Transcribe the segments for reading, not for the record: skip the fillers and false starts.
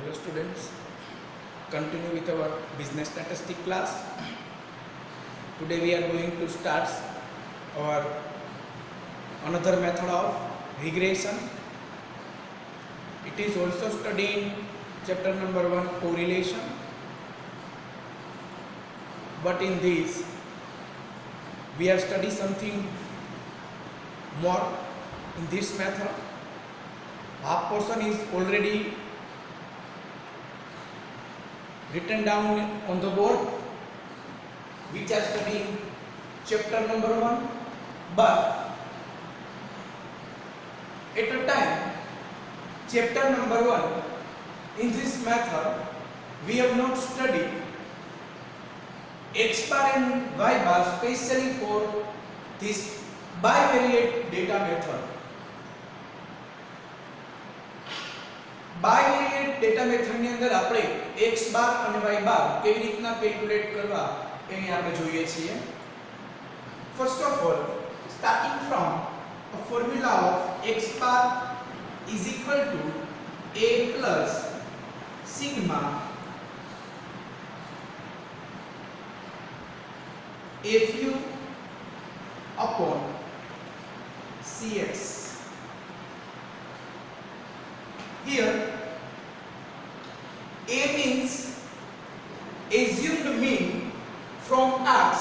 Hello students, continue with our business statistic class. Today we are going to start our another method of regression. It is also studied in chapter number 1 correlation, but in this we have studied something more in this method. Half portion is already written down on the board, which are studying chapter number 1, but at a time chapter number 1 in this method we have not studied X bar and Y bar specially for this bivariate data method. Bivariate data મેથડની અંદર આપણે x બાર અને y બાર કેવી રીતના calculate કરવા એની આપણે જોઈએ છીએ. First of all, starting from a formula of x bar is equal to a plus sigma fu upon cx. Here A means assumed mean from x.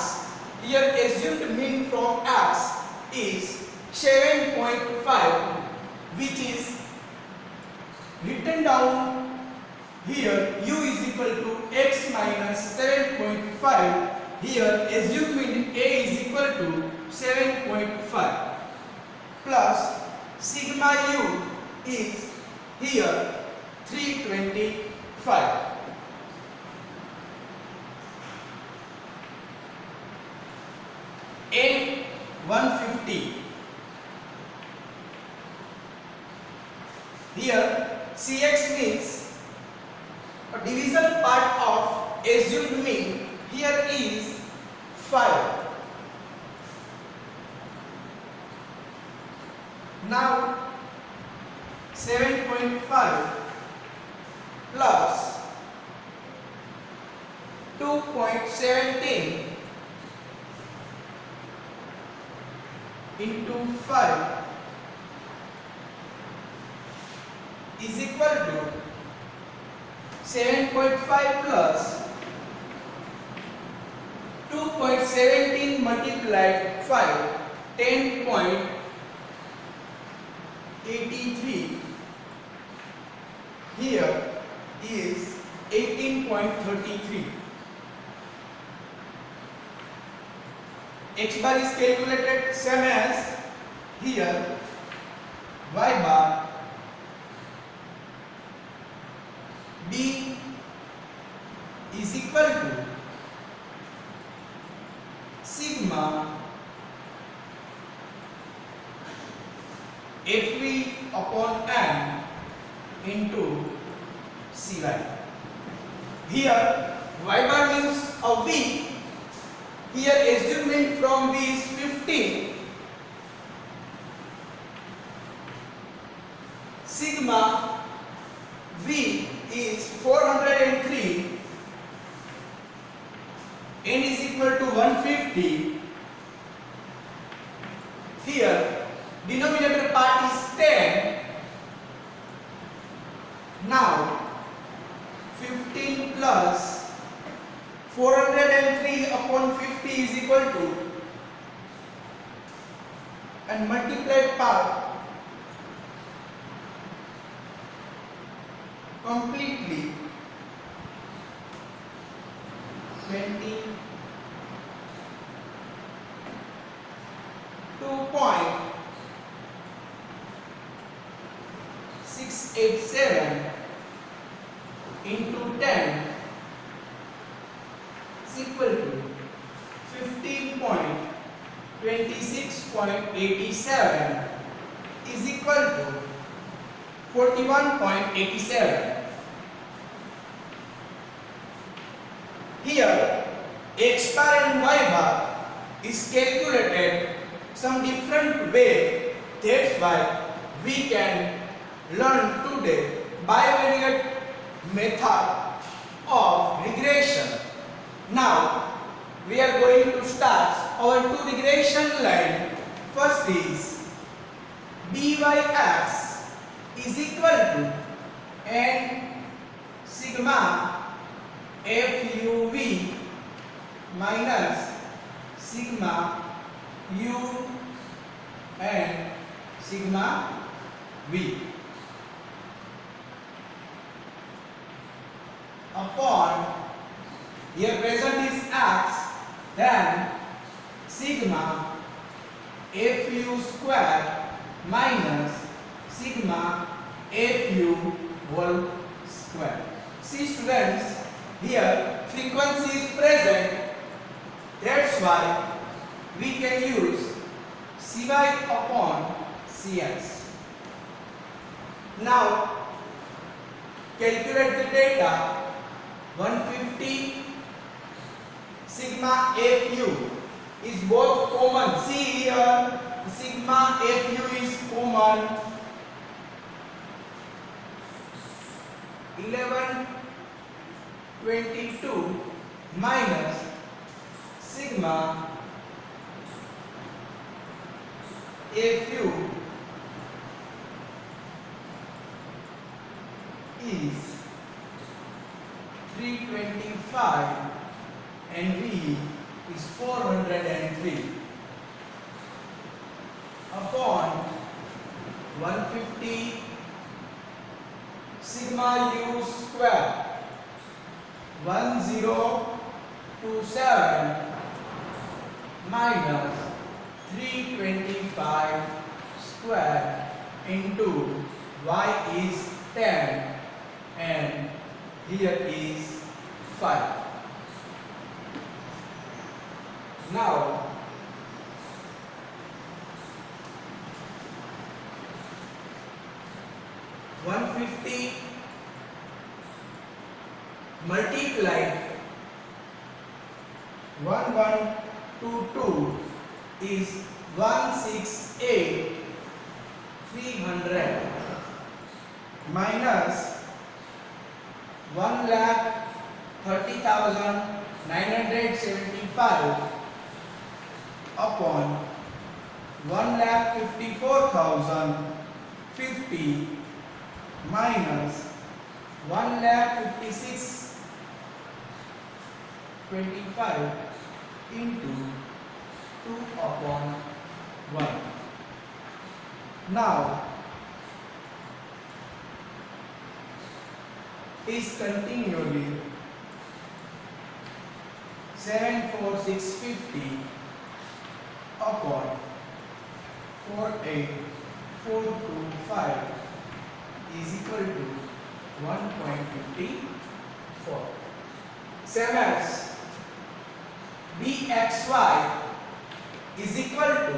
Here assumed mean from x is 7.5, which is written down here u is equal to x minus 7.5. Here assumed mean A is equal to 7.5 plus sigma u is here 325. N 150. Here Cx means a division part of assumed mean. Here is 5. Now 7.5 plus 2.17 into 5 is equal to 7.5 plus 2.17 multiplied 5, 10.83. Here is 18.33. X bar is calculated same as here. Y bar B is equal to sigma Fv upon n into Cy. Here Y bar means a V. Here assuming from V is 15. Sigma V is 403. N is equal to 150. Here denominator part is 10. Now 15 plus 403 upon 50 is equal to, and multiplied part completely 22.687 into 10 is equal to 15.26.87 is equal to 41.87. Here X bar and Y bar is calculated some different way. That's why we can learn today bivariate method of regression. Now we are going to start our two regression line. First is byx is equal to n sigma fuv minus sigma u and sigma v upon, here present is x, then sigma fu square minus sigma fu whole square. See students, here frequency is present, that's why we can use Cy upon Cx. Now calculate the data. 150 sigma fu is both common. See here, sigma fu is common. 1122 minus sigma fu is 325 and V is 403 upon 150 sigma u square 1027 minus 325 square into y is 10 and here is 5. Now multiplied 1122 is 168,300 minus 1,30,975 upon 1,54,050 minus 1,56,25 into 2 upon 1. Now is continually 74650 upon 48425 is equal to 1.54. Same as bxy is equal to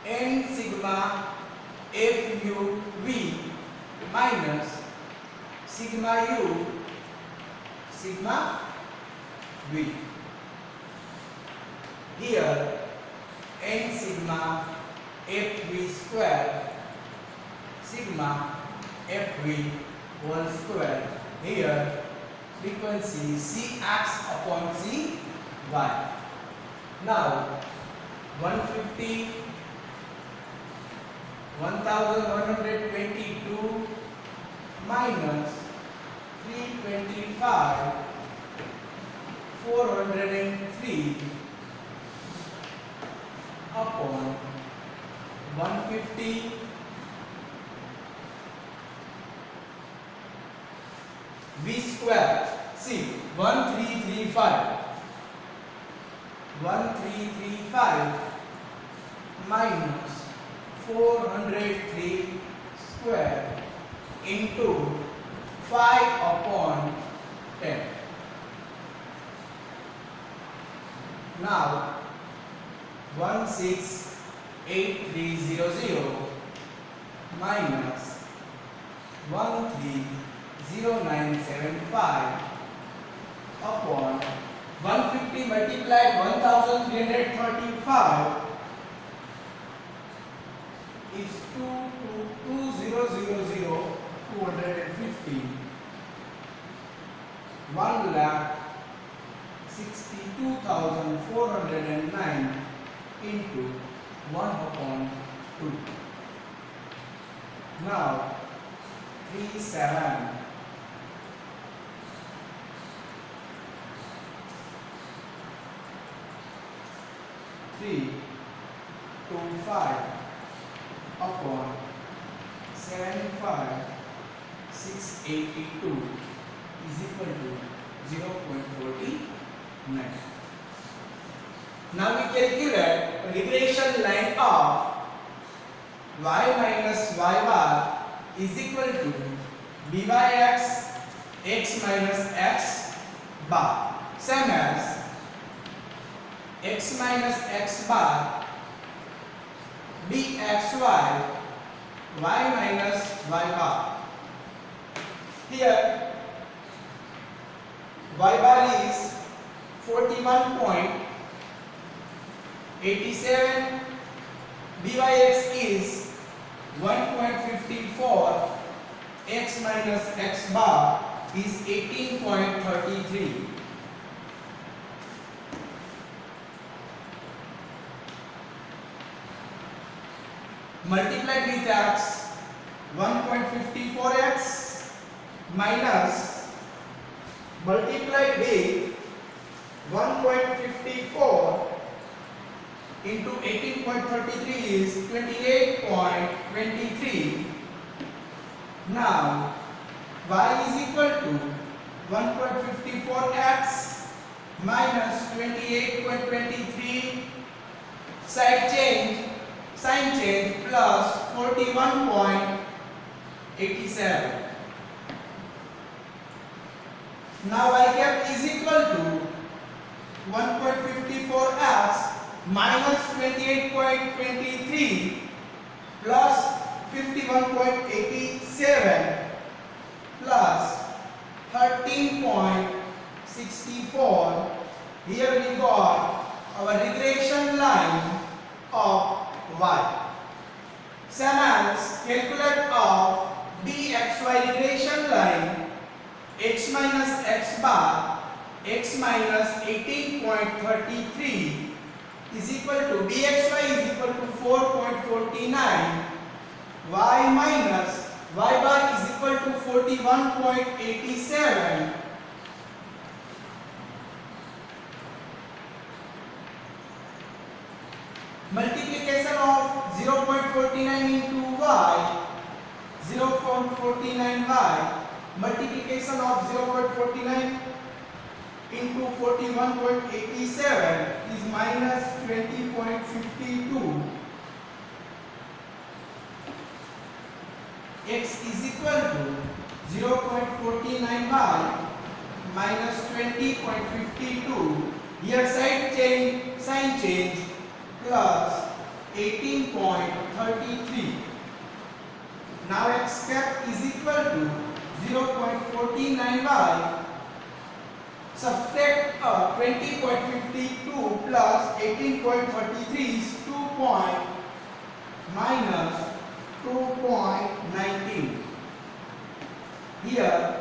n sigma fuv minus sigma u sigma v. Here n sigma fv square sigma fv whole square. Here frequency cx upon cy. Now 150 1122 minus 325 403 upon 150 v square. See 1335 minus 403 square into 5 upon 10. Now 168300 minus 130975 upon 150 multiplied 1335 is 250 1,62,409 into 1/2. Now 37 325 upon 75,682 is equal to 0.49. Now we calculate regression line of y minus y bar is equal to b by x, x minus x bar, same as x minus x bar bxy y minus y bar. Here y bar is 41.87, byx is 1.54, x minus x bar is 18.33. Multiplied with x, 1.54x minus multiplied with 1.54 into 18.33 is 28.23. Now y is equal to 1.54x minus 28.23, sign change plus 41.87. Now y cap is equal to 1.54x minus 28.23 plus 51.87 plus 13.64. Here we got our regression line of y. Same as calculate of bxy regression line, x minus x bar, x minus 18.33 is equal to bxy is equal to 4.49, y minus y bar is equal to 41.87. Multiplication of 0.49 into y, 0.49y, multiplication of 0.49 into 41.87 is minus 20.52. X is equal to 0.49y minus 20.52. Here sign change plus 18.33. Now x cap is equal to 0.49y. Subtract 20.52 plus 18.33 is 2. Minus 2.19. Here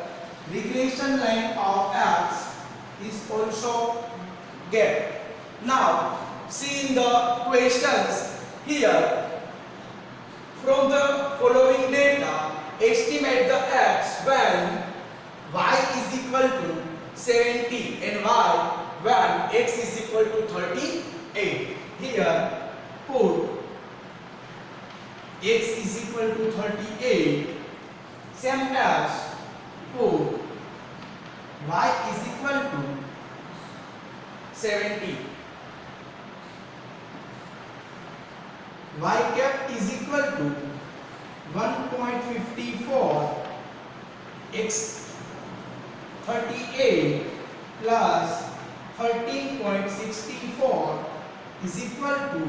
regression line of x is also get. Now see in the questions here, from the following data estimate the x when y is equal to 70 and y when x is equal to 38. Here put x is equal to 38, same as put y is equal to 70. Y cap is equal to 1.54 x 38 plus 13.64 is equal to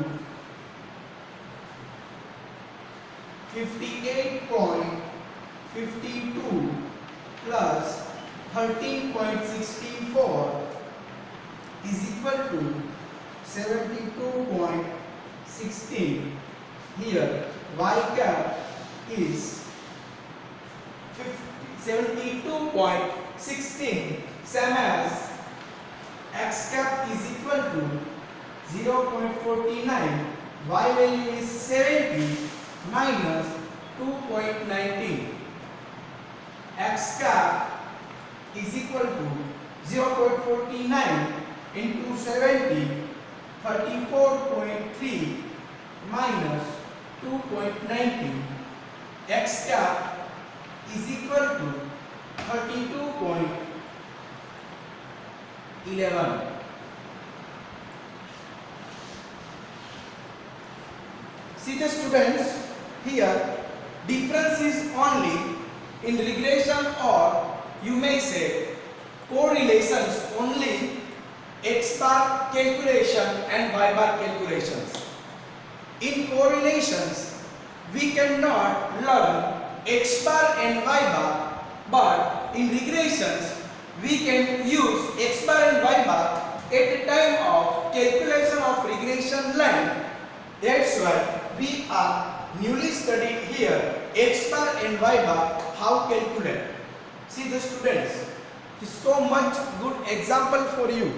58.52 plus 13.64 is equal to 72.16. Here y cap is 72.16 same as x cap is equal to 0.49, y value is 70 minus 2.19. X cap is equal to 0.49 into 70, 34.3 minus 2.19. X cap is equal to 32.11. See the students, here difference is only in regression, or you may say correlations only, x bar calculation and y bar calculations. In correlations we cannot learn x bar and y bar, but in regressions we can use x bar and y bar at the time of calculation of regression line. That's why we are newly studying here x bar and y bar, how calculate. See the students, so much good example for you.